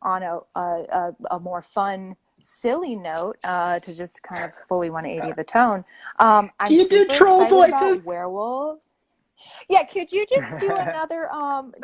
a more fun, silly note, to just kind of fully 180 the tone, I'm Can you do super troll excited voices? about werewolves. Yeah, could you just do another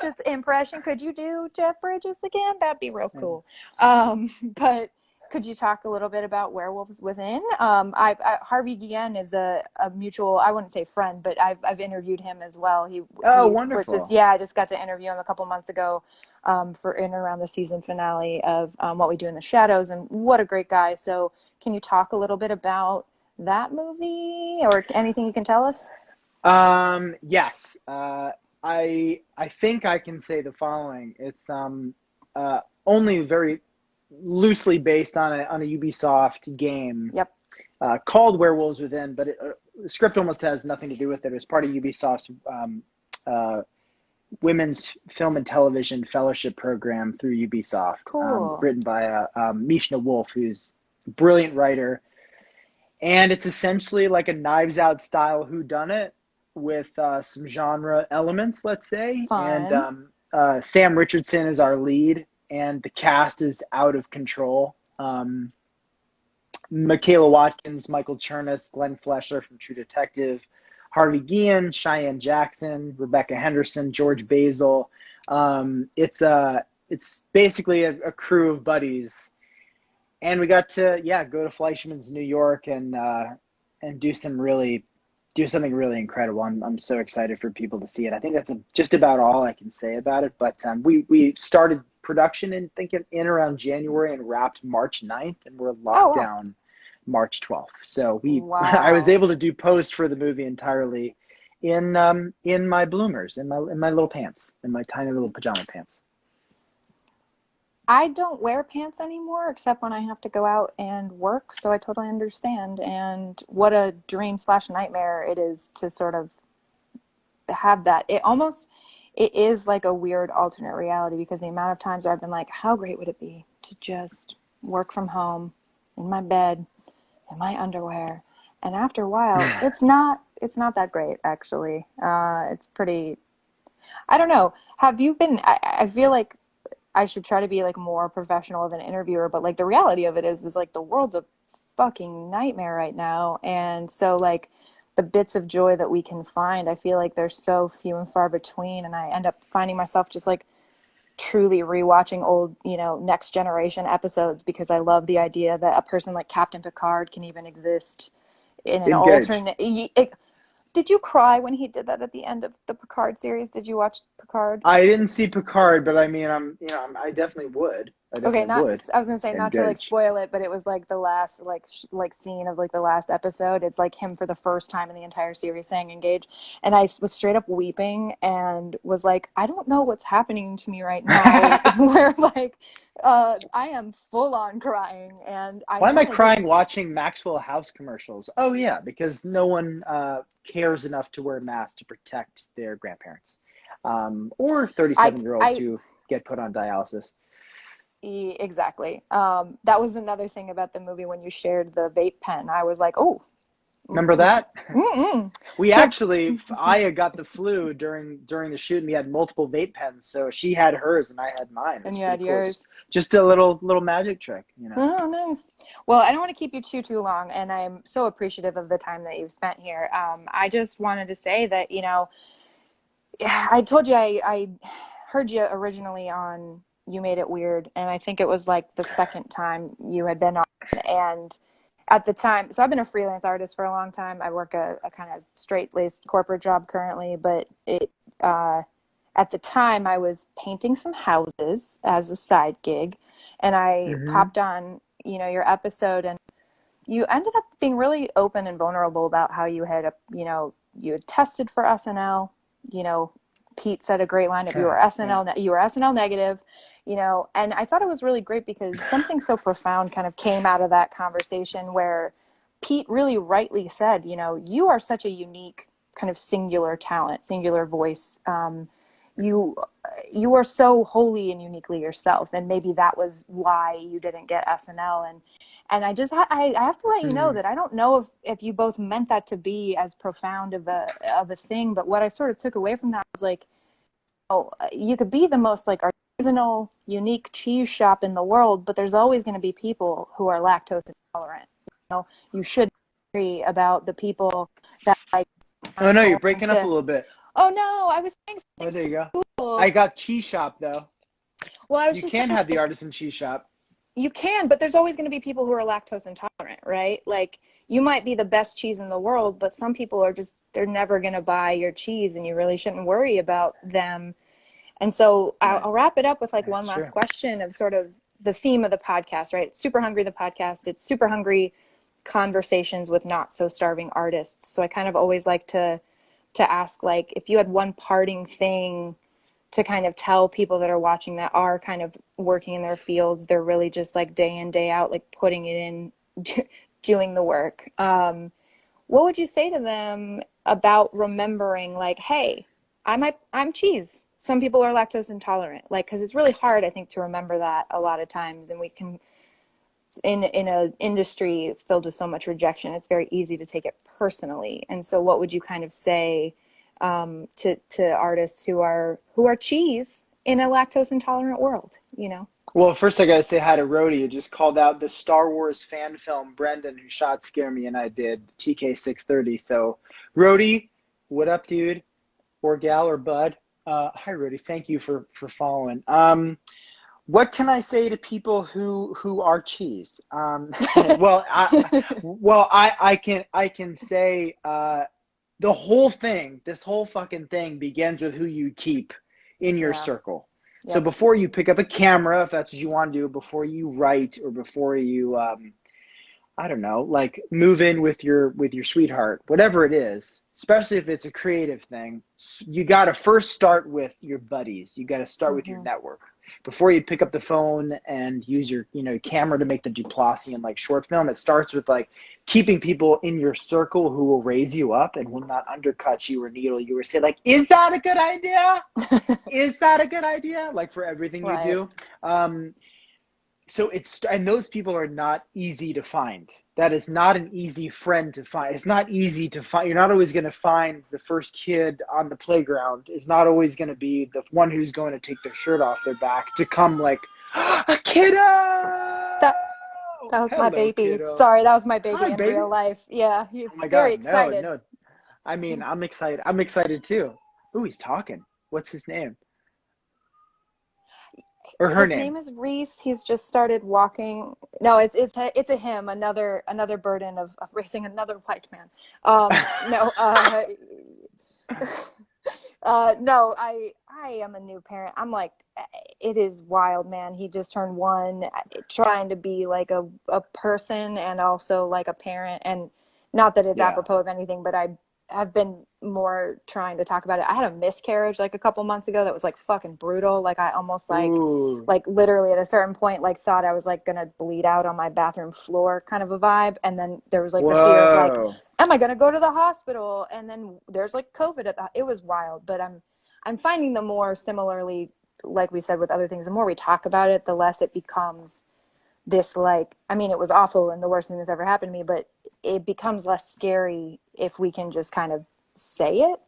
just impression? Could you do Jeff Bridges again? That'd be real cool. But could you talk a little bit about Werewolves Within? Harvey Guillen is a mutual, I wouldn't say friend, but I've interviewed him as well. Oh, He was his, wonderful. yeah, I just got to interview him a couple months ago, for in and around the season finale of What We Do in the Shadows, and what a great guy. So can you talk a little bit about that movie, or anything you can tell us? Yes. I think I can say the following. It's uh only very loosely based on a Ubisoft game Yep. called Werewolves Within, but the script almost has nothing to do with it. It was part of Ubisoft's uh, Women's Film and Television Fellowship Program through Ubisoft, Cool. written by Mishna Wolf, who's a brilliant writer. And it's essentially like a Knives Out style whodunit with some genre elements, let's say. And Fun. Sam Richardson is our lead, and the cast is out of control. Michaela Watkins, Michael Chernus, Glenn Fleshler from True Detective, Harvey Guillen, Cheyenne Jackson, Rebecca Henderson, George Basil. It's basically a crew of buddies, And we got to, yeah, go to Fleischmann's New York and do something really incredible. I'm so excited for people to see it. I think that's just about all I can say about it. But we started production in around January and wrapped March 9th, and we're Oh, locked wow. down March 12th. So I was Wow. able to do post for the movie entirely in my bloomers, in my little pants, in my tiny little pajama pants. I don't wear pants anymore except when I have to go out and work, so I totally understand. And what a dream slash nightmare it is to sort of have that. It is like a weird alternate reality because the amount of times where I've been like, how great would it be to just work from home in my bed in my underwear? And after a while, it's not that great actually. It's pretty, I don't know. Have you been, I feel like I should try to be like more professional of an interviewer, but like the reality of it is like the world's a fucking nightmare right now. And so like the bits of joy that we can find, I feel like they're so few and far between. And I end up finding myself just like truly rewatching old, Next Generation episodes because I love the idea that a person like Captain Picard can even exist in an Engage. alternate. Did you cry when he did that at the end of the Picard series? Did you watch Picard? I didn't see Picard, but I mean, I definitely would. I Okay, definitely not would I was gonna say not to like engage. spoil it, but it was like the last like scene of like the last episode. It's like him for the first time in the entire series saying engage, and I was straight up weeping and was like, I don't know what's happening to me right now, where like I am full on crying, and I Why am I normally crying just watching Maxwell House commercials? Oh yeah, because no one cares enough to wear masks to protect their grandparents, or I 37-year-olds I who get put on dialysis. exactly. That was another thing about the movie when you shared the vape pen. I was like, oh, Remember that? mm-mm. We Can't. actually, Aya got the flu during the shoot, and we had multiple vape pens. So she had hers, and I had mine. It And was you pretty had cool. yours. Just a little magic trick, you know. Oh, nice. Well, I don't want to keep you too long, and I'm so appreciative of the time that you've spent here. I just wanted to say that, I told you I heard you originally on You Made It Weird, and I think it was like the second time you had been on. And at the time, so I've been a freelance artist for a long time. I work a kind of straight-laced corporate job currently, but uh, at the time I was painting some houses as a side gig, and I Hmm. popped on, your episode, and you ended up being really open and vulnerable about how you had tested for SNL. You know, Pete said a great line of Yeah. You were SNL negative, and I thought it was really great because something so profound kind of came out of that conversation where Pete really rightly said, you are such a unique kind of singular talent, singular voice. You you are so wholly and uniquely yourself, and maybe that was why you didn't get SNL. And I have to let you know Hmm. that I don't know if you both meant that to be as profound of a thing, but what I sort of took away from that was like, oh, you could be the most like artisanal, unique cheese shop in the world, but there's always going to be people who are lactose intolerant. You should worry about the people that like Oh aren't no, you're going breaking up a to. little bit. Oh no, I was saying Oh, there something you go. so cool. I got cheese shop though. Well, I was You just can saying have the like artisan cheese shop. you can, but there's always going to be people who are lactose intolerant, right? Like you might be the best cheese in the world, but some people are just, they're never going to buy your cheese and you really shouldn't worry about them. And so Right. I'll wrap it up with like one That's last true. question of sort of the theme of the podcast, right? It's Super Hungry, the podcast. It's Super Hungry conversations with not so starving artists. So I kind of always like to ask like if you had one parting thing to kind of tell people that are watching that are kind of working in their fields, they're really just like day in day out like putting it in doing the work, what would you say to them about remembering like, hey, I'm cheese, some people are lactose intolerant, like because it's really hard I think to remember that a lot of times, and we can in a industry filled with so much rejection, it's very easy to take it personally. And so what would you kind of say to artists who are cheese in a lactose intolerant world? Well, first I gotta say hi to Rhodey, who just called out the Star Wars fan film Brendan, who shot Scare Me and I did TK 630. So Rhodey, what up, dude? Or gal or bud? Hi Rhodey, thank you for following. What can I say to people who are cheese? Well, I can say the whole thing, this whole fucking thing begins with who you keep in your Yeah. circle. So Yep. before you pick up a camera, if that's what you want to do, before you write, or before you I don't know, like move in with your sweetheart, whatever it is, especially if it's a creative thing, you got to first start with your buddies. You got to start with your Hmm. network before you pick up the phone and use your, camera to make the Duplassian like short film. It starts with like keeping people in your circle who will raise you up and will not undercut you or needle you or say like, is that a good idea? Is that a good idea? Like for everything you Right. do. Um, so and those people are not easy to find. That is not an easy friend to find. It's not easy to find. You're not always going to find the first kid on the playground. It's not always going to be the one who's going to take their shirt off their back to come like, a kiddo. That that was my Hello, baby. kiddo. Sorry, that was my baby Hi, in baby. real life. Yeah, he's Oh my very God, no, excited. no. I mean, I'm excited. I'm excited too. Ooh, he's talking. What's his name or her His name? name is Reese. He's just started walking. No, it's a him. Another burden of raising another white man. No, no, I am a new parent. I'm like, it is wild, man. He just turned one, trying to be like a person and also like a parent. And not that it's Yeah. apropos of anything, but I have been more trying to talk about it. I had a miscarriage like a couple months ago that was like fucking brutal. Like I almost Ooh. like literally at a certain point like thought I was like gonna bleed out on my bathroom floor kind of a vibe. And then there was like the fear of like, Whoa. am I gonna go to the hospital? And then there's like COVID at the, it was wild. But I'm finding the more similarly, like we said with other things, the more we talk about it, the less it becomes this like, I mean, it was awful and the worst thing that's ever happened to me, but it becomes less scary if we can just kind of say it.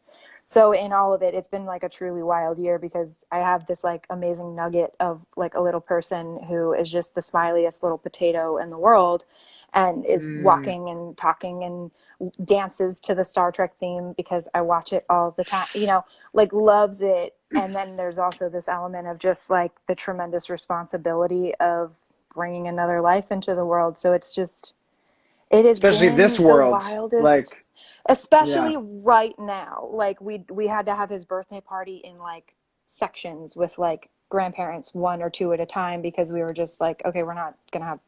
So in all of it, it's been like a truly wild year because I have this like amazing nugget of like a little person who is just the smiliest little potato in the world and is Mm. walking and talking and dances to the Star Trek theme because I watch it all the time, like loves it. And then there's also this element of just like the tremendous responsibility of bringing another life into the world. So it's just, it has Especially this been the world. wildest, Like, yeah. especially right now. Like we had to have his birthday party in like sections with like grandparents one or two at a time because we were just like, okay, we're not gonna have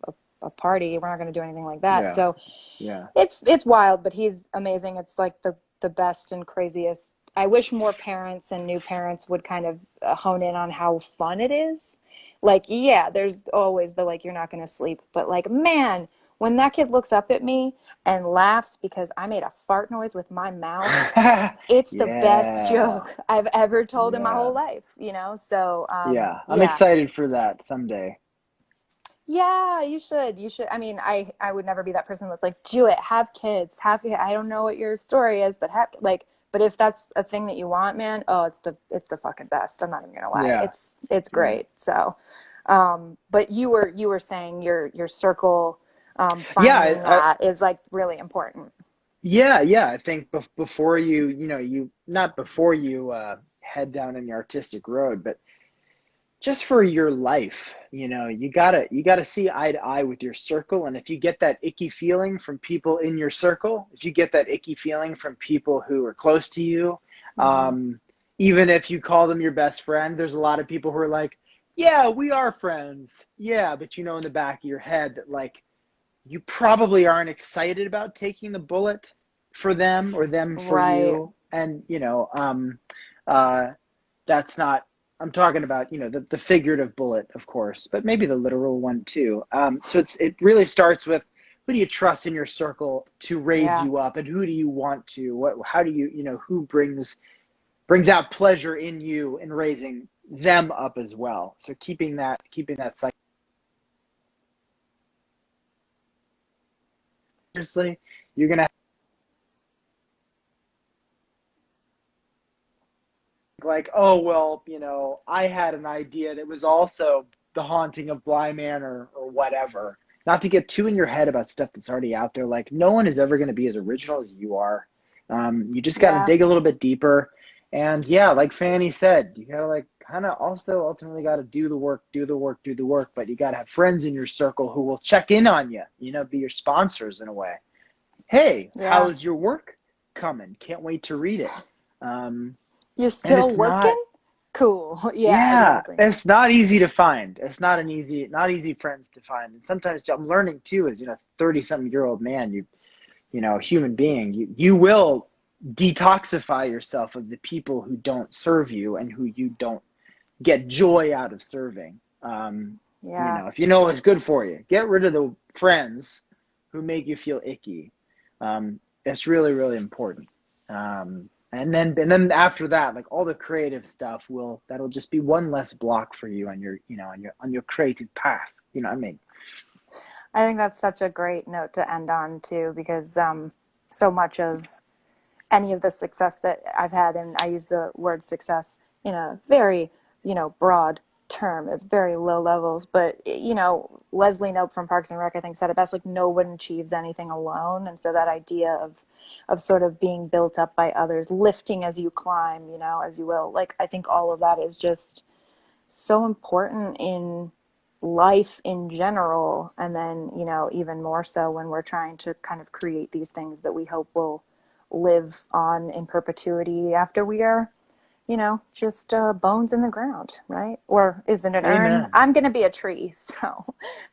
a party. We're not gonna do anything like that. Yeah. So Yeah. it's wild, but he's amazing. It's like the best and craziest. I wish more parents and new parents would kind of hone in on how fun it is. Like, yeah, there's always the like you're not going to sleep, but like, man, when that kid looks up at me and laughs because I made a fart noise with my mouth, it's the best Yeah. joke I've ever told in my Yeah. whole life. So, Yeah. I'm yeah. excited for that someday. Yeah, you should. You should. I mean, I would never be that person that's like, do it, have kids, I don't know what your story is, but have like, but if that's a thing that you want, man, oh, it's the fucking best. I'm not even gonna lie. Yeah. It's Yeah. great. So, but you were saying your circle, Yeah. finding that is like really important. Yeah. I think before you not before you head down any artistic road, but just for your life, you gotta see eye to eye with your circle. And if you get that icky feeling from people in your circle, if you get that icky feeling from people who are close to you, Hmm. um, even if you call them your best friend, there's a lot of people who are like, yeah, we are friends. Yeah, but in the back of your head that like you probably aren't excited about taking the bullet for them or them for Right. you. And uh, that's not, I'm talking about the figurative bullet, of course, but maybe the literal one too. So it really starts with, who do you trust in your circle to raise Yeah. you up, and who do you want to, how do who brings out pleasure in you in raising them up as well. So keeping that cycle, seriously, you're gonna like, oh well, I had an idea that was also the haunting of Bly Manor or whatever. Not to get too in your head about stuff that's already out there. Like, no one is ever going to be as original as you are. You just got to Yeah. dig a little bit deeper. And yeah, like Fannie said, you got to like kind of also ultimately got to do the work, but you got to have friends in your circle who will check in on you, be your sponsors in a way. Hey, Yeah. how's your work coming? Can't wait to read it. You And still it's not, working? Cool. Yeah, yeah, exactly. it's not easy to find. It's not easy friends to find. And sometimes I'm learning too, as 30-something-year-old man, human being, you will detoxify yourself of the people who don't serve you and who you don't get joy out of serving. Yeah. If you know what's good for you, get rid of the friends who make you feel icky. It's really, really important. And then after that, like all the creative stuff that'll just be one less block for you on your creative path. You know what I mean? I think that's such a great note to end on too, because so much of any of the success that I've had, and I use the word success in a very, broad term. It's very low levels, but Leslie Knope from Parks and Rec, I think, said it best, like no one achieves anything alone. And so that idea of sort of being built up by others, lifting as you climb, as you will, like I think all of that is just so important in life in general, and then even more so when we're trying to kind of create these things that we hope will live on in perpetuity after we are just bones in the ground, right? Or is it an urn? Amen. I'm going to be a tree, so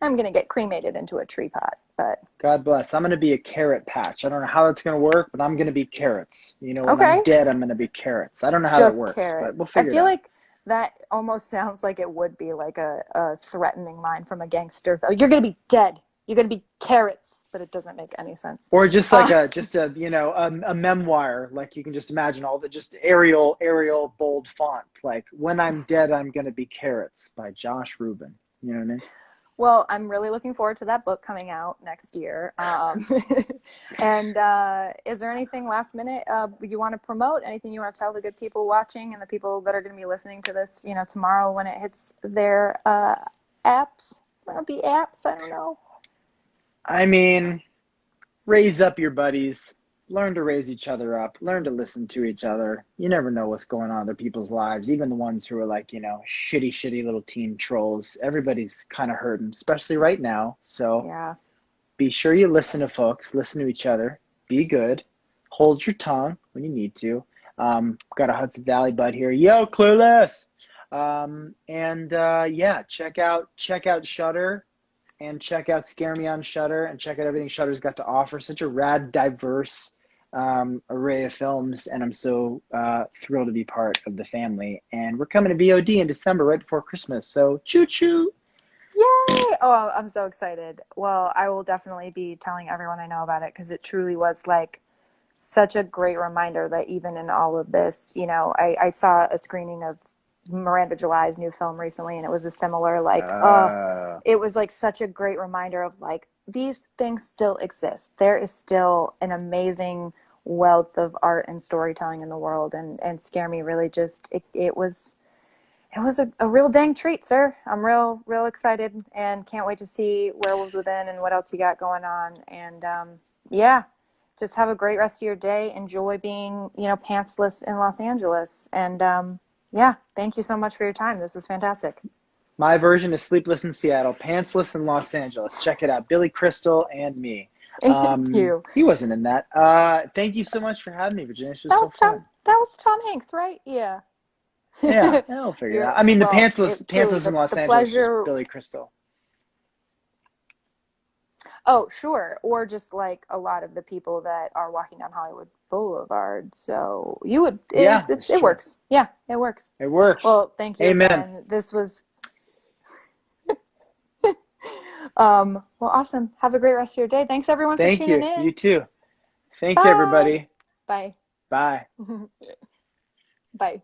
I'm going to get cremated into a tree pot. But God bless. I'm going to be a carrot patch. I don't know how that's going to work, but I'm going to be carrots. When I'm okay, dead, I'm going to be carrots. I don't know how that just works, but we'll carrots. I figure it feel out. like that almost sounds like it would be like a threatening line from a gangster. You're going to be dead. You're going to be carrots, but it doesn't make any sense. Or just like a memoir, like you can just imagine all the just Arial bold font, like when I'm dead, I'm going to be carrots by Josh Ruben. You know what I mean? Well, I'm really looking forward to that book coming out next year. And is there anything last minute you want to promote? Anything you want to tell the good people watching and the people that are going to be listening to this, tomorrow when it hits their apps? The apps, I don't know. I mean, raise up your buddies, learn to raise each other up, learn to listen to each other. You never know what's going on in other people's lives, even the ones who are like, shitty little teen trolls. Everybody's kind of hurting, especially right now. So Yeah. be sure you listen to folks, listen to each other, be good, hold your tongue when you need to. Got a Hudson Valley bud here. Yo, Clueless. Yeah, check out Shudder, and check out Scare Me on Shudder, and check out everything Shudder's got to offer. Such a rad, diverse array of films, and I'm so thrilled to be part of the family. And we're coming to VOD in December, right before Christmas. So choo choo. Yay! Oh, I'm so excited. Well, I will definitely be telling everyone I know about it because it truly was like such a great reminder that even in all of this, I saw a screening of Miranda July's new film recently, and it was a similar, like, it was like such a great reminder of like, these things still exist. There is still an amazing wealth of art and storytelling in the world, and Scare Me really just, it was a real dang treat, sir. I'm real excited and can't wait to see Werewolves Within and what else you got going on. And yeah, just have a great rest of your day. Enjoy being, pantsless in Los Angeles. And yeah, thank you so much for your time. This was fantastic. My version is Sleepless in Seattle, Pantsless in Los Angeles. Check it out. Billy Crystal and me. Thank you. He wasn't in that. Thank you so much for having me, Virginia. This was That so was Tom. fun. That was Tom Hanks, right? Yeah. Yeah, we'll figure it out. I mean, the Well, truly Pantsless in Los the Angeles was pleasure. Billy Crystal. Oh, sure. Or just like a lot of the people that are walking down Hollywood Boulevard. So you would, Yeah, it's it true. works. Yeah, it works. It works. Well, thank you Amen. again. This was, well, awesome. Have a great rest of your day. Thanks everyone for Thank tuning you. You in. too. Thank you, Bye. everybody. Bye. Bye. Bye.